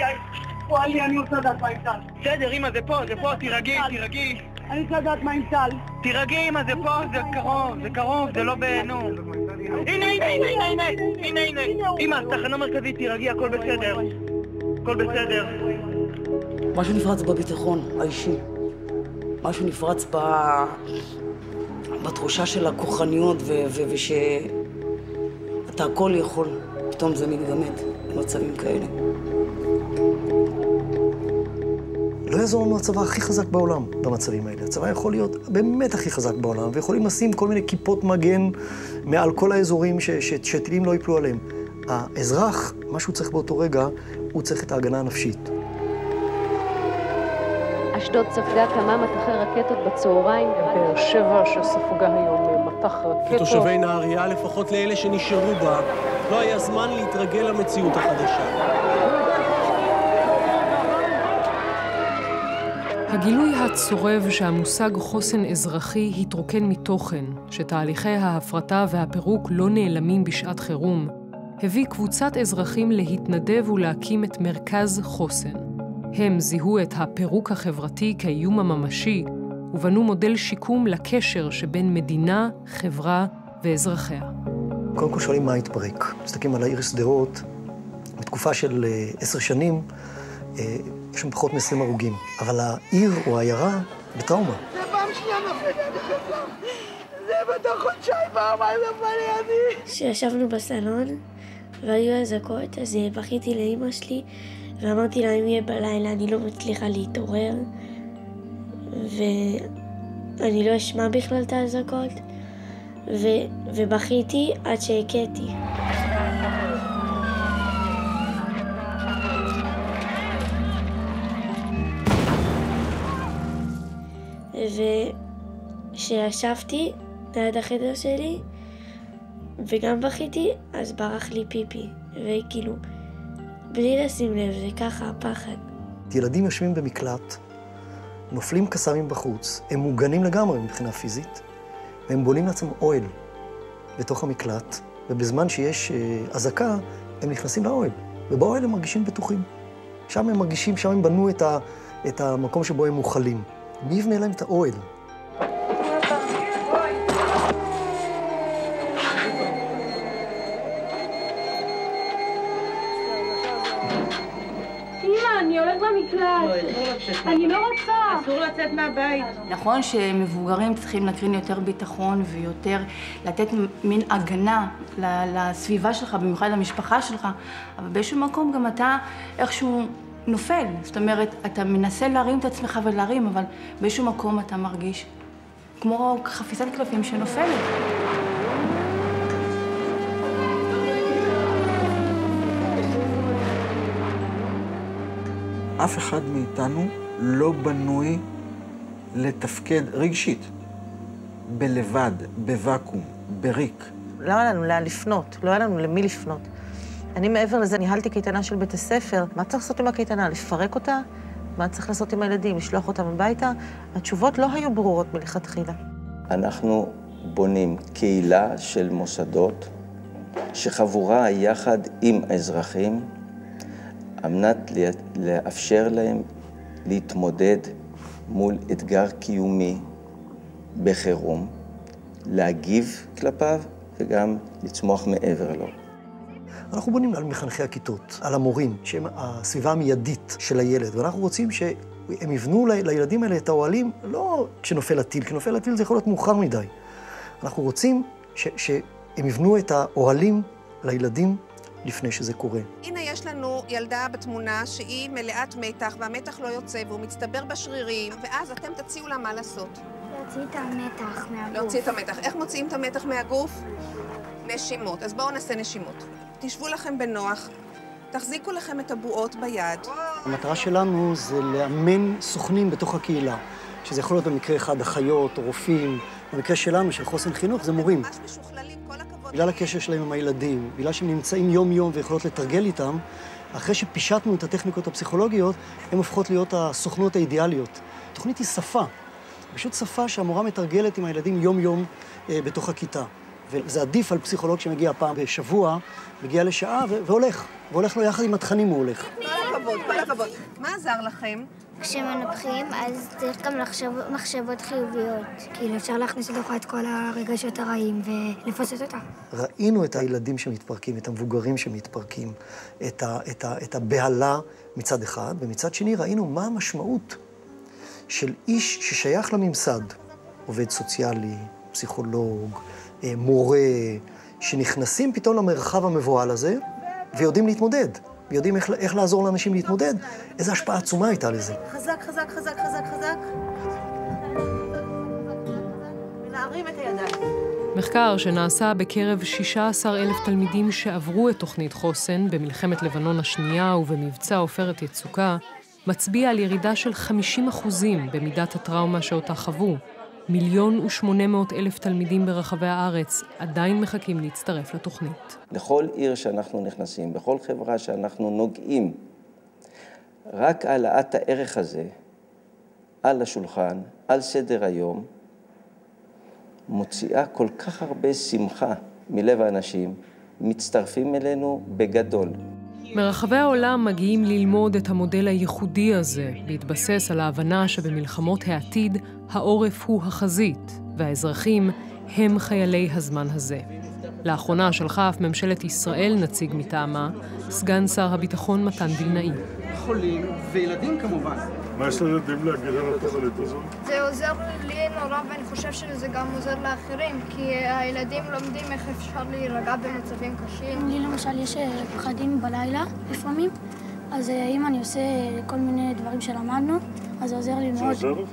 איי. פועלי, אני רוצה לדעת מה עם טל. בסדר, אמא, זה פה, תירגעי. אני רוצה לדעת מה עם טל. תירגעי, אמא, זה פה, זה קרוב, זה לא נו. הנה. אמא, תחנה מרכזית, תירגעי, הכל בסדר. משהו נפרץ בביטחון האישי. משהו נפרץ בתחושה של הכוחניות ושאתה הכל יכול. פתאום זה מתגמד במצבים כאלה. לא יעזור לנו הצבא הכי חזק בעולם במצבים האלה. הצבא יכול להיות באמת הכי חזק בעולם, ויכולים לשים כל מיני כיפות מגן מעל כל האזורים שטילים לא ייפלו עליהם. האזרח, מה שהוא צריך באותו רגע, הוא צריך את ההגנה הנפשית. אשדוד ספגה כמה מטחי רקטות בצהריים. באר שבע שספגה היום מטח רקטות. לתושבי נהריה, לפחות לאלה שנשארו בה, לא היה זמן להתרגל למציאות החדשה. הגילוי הצורב שהמושג חוסן אזרחי התרוקן מתוכן, שתהליכי ההפרטה והפירוק לא נעלמים בשעת חירום, הביא קבוצת אזרחים להתנדב ולהקים את מרכז חוסן. הם זיהו את הפירוק החברתי כאיום הממשי, ובנו מודל שיקום לקשר שבין מדינה, חברה ואזרחיה. קודם כל שואלים מה התפרק. מסתכלים על העיר שדרות, בתקופה של 10 שנים, יש שם פחות מ-20 הרוגים. אבל העיר או העיירה בטראומה. זה פעם שנייה נפלתי בחסם. זה בתוך חודשיים פעמיים נפל לידי. כשישבנו בסלון והיו אזעקות, אז בכיתי לאמא שלי ואמרתי לה, אם יהיה בלילה אני לא מצליחה להתעורר ואני לא אשמע בכלל את האזעקות ובכיתי עד שהכיתי. וכשישבתי ליד החדר שלי וגם בכיתי, אז ברח לי פיפי, וכאילו, בלי לשים לב, זה ככה הפחד. ילדים יושבים במקלט, נופלים קסמים בחוץ, הם מוגנים לגמרי מבחינה פיזית, והם בונים לעצמם אוהל בתוך המקלט, ובזמן שיש אזעקה, הם נכנסים לאוהל, ובאוהל הם מרגישים בטוחים. שם הם מרגישים, שם הם בנו את המקום שבו הם מוכלים. מי יבנה להם את האוהל? אני הולך למקלט. אני לא רוצה. אסור לצאת מהבית. נכון שמבוגרים צריכים להקרין יותר ביטחון ויותר לתת מין הגנה לסביבה שלך, במיוחד למשפחה שלך, אבל באיזשהו מקום גם אתה איכשהו נופל. זאת אומרת, אתה מנסה להרים את עצמך ולהרים, אבל באיזשהו מקום אתה מרגיש כמו חפיסת קלפים שנופלת. אף אחד מאיתנו לא בנוי לתפקד רגשית, בלבד, בוואקום, בריק. לא היה לנו לאן לפנות, לא היה לנו למי לפנות. אני מעבר לזה ניהלתי קייטנה של בית הספר. מה צריך לעשות עם הקייטנה? לפרק אותה? מה צריך לעשות עם הילדים? לשלוח אותם הביתה? התשובות לא היו ברורות מלכתחילה. אנחנו בונים קהילה של מוסדות שחבורה יחד עם האזרחים על מנת לאפשר להם להתמודד מול אתגר קיומי בחירום, להגיב כלפיו וגם לצמוח מעבר לו. אנחנו בונים על מחנכי הכיתות, על המורים, שהם הסביבה המיידית של הילד, ואנחנו רוצים שהם יבנו לילדים האלה את האוהלים, לא כשנופל הטיל, כי נופל הטיל זה יכול להיות מאוחר מדי. אנחנו רוצים שהם יבנו את האוהלים לילדים לפני שזה קורה. הנה יש לנו ילדה בתמונה שהיא מלאת מתח, והמתח לא יוצא והוא מצטבר בשרירים, ואז אתם תציעו לה מה לעשות. להוציא את המתח מהגוף. להוציא את המתח. איך מוציאים את המתח מהגוף? נשימות. אז בואו נעשה נשימות. תשבו לכם בנוח, תחזיקו לכם את הבועות ביד. המטרה שלנו זה לאמן סוכנים בתוך הקהילה, שזה יכול להיות במקרה אחד אחיות או רופאים. במקרה שלנו, של חוסן חינוך, זה מורים. ממש משוכללים, כל הכבוד. בגלל הקשר שלהם עם הילדים, בגלל שהם נמצאים יום-יום ויכולות לתרגל איתם, אחרי שפישטנו את הטכניקות הפסיכולוגיות, הן הופכות להיות הסוכנות האידיאליות. התוכנית היא שפה, פשוט שפה שהמורה מתרגלת עם הילדים יום-יום בתוך הכיתה. וזה עדיף על פסיכולוג שמגיע פעם בשבוע, מגיע לשעה והולך לו יחד עם התכנים הוא הולך. כל הכבוד. הכבוד, כל הכבוד. מה עזר לכם? כשמנפחים, אז צריך גם מחשבות חיוביות. כאילו, אפשר להכניס לתוכה את כל הרגשות הרעים ולפוצץ אותה. ראינו את הילדים שמתפרקים, את המבוגרים שמתפרקים, את הבהלה מצד אחד, ומצד שני ראינו מה המשמעות של איש ששייך לממסד, עובד סוציאלי, פסיכולוג, מורה, שנכנסים פתאום למרחב המבוהל הזה, ויודעים להתמודד. ויודעים איך לעזור לאנשים להתמודד. איזו השפעה עצומה הייתה לזה. חזק, חזק, חזק, חזק, חזק. ונערים את הידיים. מחקר שנעשה בקרב 16,000 תלמידים שעברו את תוכנית חוסן במלחמת לבנון השנייה ובמבצע עופרת יצוקה, מצביע על ירידה של 50% במידת הטראומה שאותה חוו. 1,800,000 תלמידים ברחבי הארץ עדיין מחכים להצטרף לתוכנית. לכל עיר שאנחנו נכנסים, בכל חברה שאנחנו נוגעים, רק העלאת הערך הזה על השולחן, על סדר היום, מוציאה כל כך הרבה שמחה מלב האנשים, מצטרפים אלינו בגדול. מרחבי העולם מגיעים ללמוד את המודל הייחודי הזה, להתבסס על ההבנה שבמלחמות העתיד העורף הוא החזית, והאזרחים הם חיילי הזמן הזה. לאחרונה שלחה אף ממשלת ישראל נציג מטעמה, סגן שר הביטחון מתן וילנאי. חולים וילדים כמובן. מה יש לילדים להגיד על התוכנית הזו? זה עוזר לי נורא, ואני חושב שזה גם עוזר לאחרים, כי הילדים לומדים איך אפשר להירגע במצבים קשים. לי למשל יש פחדים בלילה לפעמים, אז אם אני עושה כל מיני דברים שלמדנו, אז זה עוזר לי מאוד. זה עוזר לך?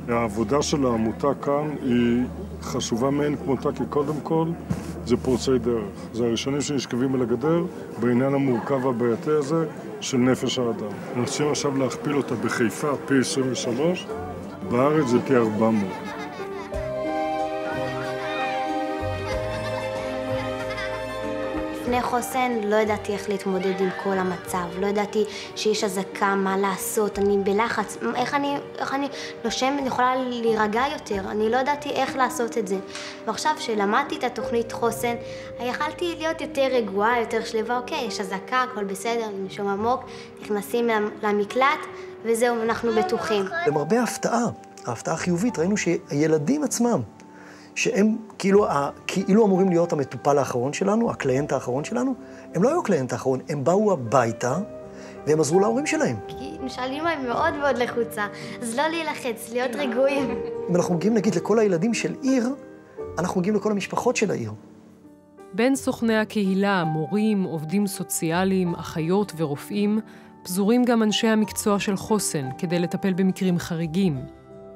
העבודה של העמותה כאן היא חשובה מאין כמותה, כי קודם כל זה פורצי דרך. זה הראשונים שנשכבים על הגדר בעניין המורכב והבעייתי הזה של נפש האדם. אנחנו רוצים עכשיו להכפיל אותה בחיפה, פי 23, בארץ זה פי 400. לפני חוסן לא ידעתי איך להתמודד עם כל המצב, לא ידעתי שיש אזעקה, מה לעשות, אני בלחץ, איך אני נושם, אני יכולה להירגע יותר, אני לא ידעתי איך לעשות את זה. ועכשיו שלמדתי את התוכנית חוסן, יכלתי להיות יותר רגועה, יותר שלווה, אוקיי, יש אזעקה, הכל בסדר, נשום עמוק, נכנסים למקלט, וזהו, אנחנו בטוחים. למרבה ההפתעה החיובית, ראינו שהילדים עצמם, שהם כאילו אמורים להיות המטופל האחרון שלנו, הקליינט האחרון שלנו, הם לא היו הקליינט האחרון, הם באו הביתה והם עזרו להורים שלהם. כי משאלים הם מאוד מאוד לחוצה, אז לא להילחץ, להיות רגועים. אם אנחנו מגיעים נגיד לכל הילדים של עיר, אנחנו מגיעים לכל המשפחות של העיר. בין סוכני הקהילה, מורים, עובדים סוציאליים, אחיות ורופאים, פזורים גם אנשי המקצוע של חוסן כדי לטפל במקרים חריגים.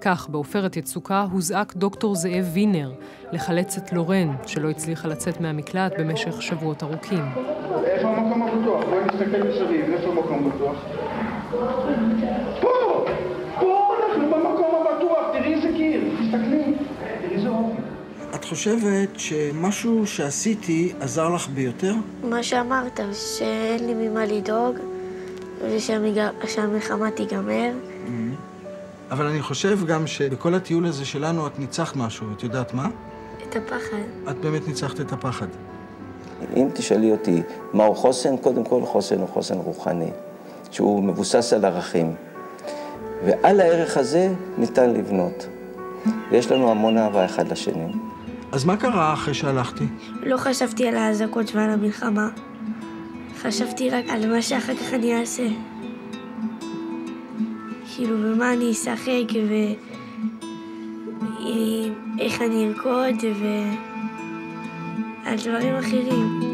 כך, בעופרת יצוקה הוזעק דוקטור זאב וינר לחלץ את לורן, שלא הצליחה לצאת מהמקלט במשך שבועות ארוכים. איפה המקום הבטוח? בואי נסתכל מסביב, איפה המקום בטוח? פה! פה אנחנו במקום הבטוח, תראי איזה קיר, תסתכלי, תראי איזה אופן. את חושבת שמשהו שעשיתי עזר לך ביותר? מה שאמרת, שאין לי ממה לדאוג, ושהמלחמה תיגמר. אבל אני חושב גם שבכל הטיול הזה שלנו את ניצחת משהו, את יודעת מה? את הפחד. את באמת ניצחת את הפחד. אם תשאלי אותי מהו חוסן, קודם כל חוסן הוא חוסן רוחני, שהוא מבוסס על ערכים. ועל הערך הזה ניתן לבנות. ויש לנו המון אהבה אחד לשני. אז מה קרה אחרי שהלכתי? לא חשבתי על האזעקות ועל המלחמה. חשבתי רק על מה שאחר כך אני אעשה. כאילו, במה אני אשחק ואיך אני ארקוד ועל דברים אחרים.